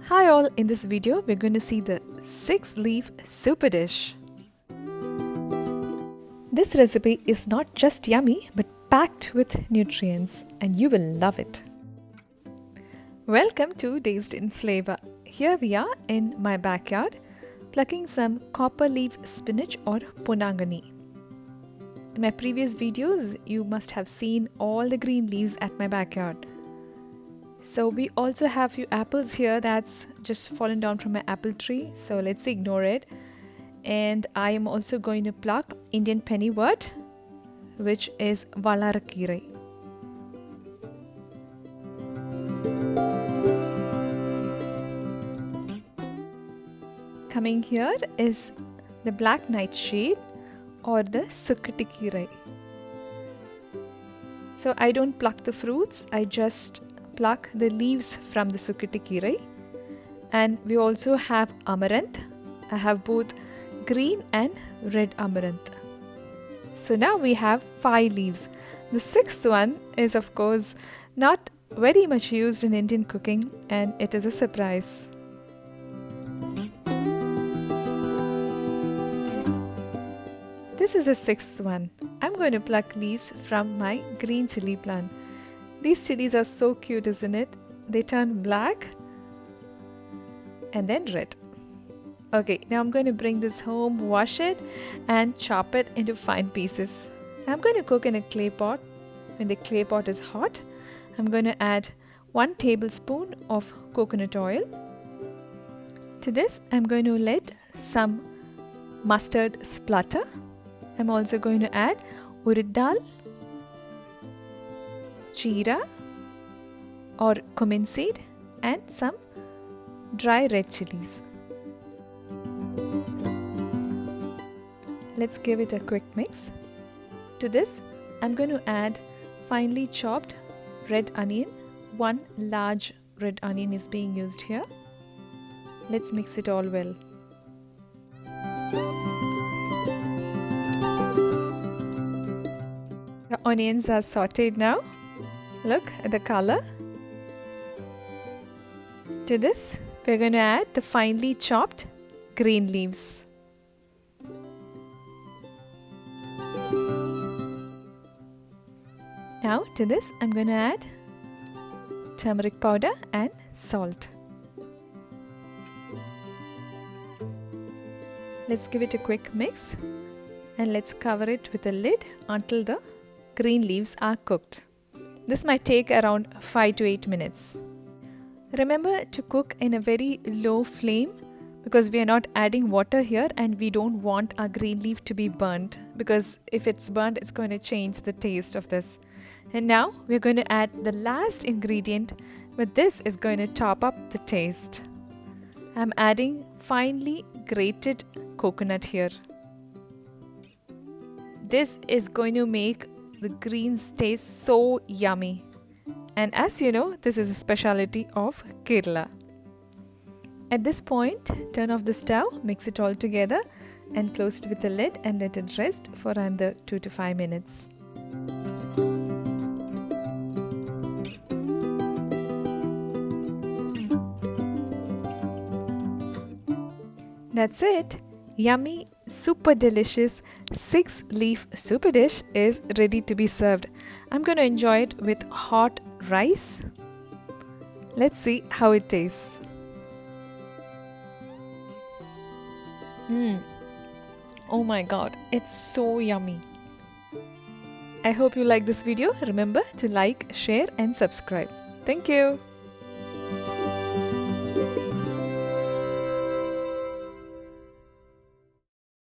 Hi all, in this video we're going to see the 6-leaf super dish. This recipe is not just yummy but packed with nutrients and you will love it. Welcome to Dazed in Flavor. Here we are in my backyard plucking some copper leaf spinach or ponangani. In my previous videos you must have seen all the green leaves at my backyard. So we also have few apples here that's just fallen down from my apple tree, so let's ignore it. And I am also going to pluck Indian pennywort, which is valarakire. Coming here is the black nightshade or the sukkatikire. So I don't pluck the fruits, I just pluck the leaves from the sukkatikire. And we also have amaranth. I have both green and red amaranth. So now we have 5 leaves. The 6th one is of course not very much used in Indian cooking and it is a surprise. This is the 6th one. I'm going to pluck leaves from my green chili plant. These chilies are so cute, isn't it? They turn black and then red. Okay, now I'm going to bring this home, wash it and chop it into fine pieces. I'm going to cook in a clay pot. When the clay pot is hot, I'm going to add 1 tablespoon of coconut oil. To this, I'm going to let some mustard splutter. I'm also going to add urad dal, jeera or cumin seed and some dry red chilies. Let's give it a quick mix. To this, I'm going to add finely chopped red onion. 1 large red onion is being used here. Let's mix it all well. The onions are sauteed now. Look at the color. To this, we're going to add the finely chopped green leaves. Now to this, I'm going to add turmeric powder and salt. Let's give it a quick mix and let's cover it with a lid until the green leaves are cooked. This might take around 5 to 8 minutes. Remember to cook in a very low flame because we are not adding water here and we don't want our green leaf to be burnt, because if it's burnt it's going to change the taste of this. And now we're going to add the last ingredient, but this is going to top up the taste. I'm adding finely grated coconut here. This is going to make the greens taste so yummy. And as you know, this is a specialty of Kerala. At this point, turn off the stove, mix it all together and close it with a lid and let it rest for another 2 to 5 minutes. That's it. Yummy, super delicious 6-leaf super dish is ready to be served. I'm going to enjoy it with hot rice. Let's see how it tastes. Oh my god, it's so yummy. I hope you like this video. Remember to like, share and subscribe. Thank you.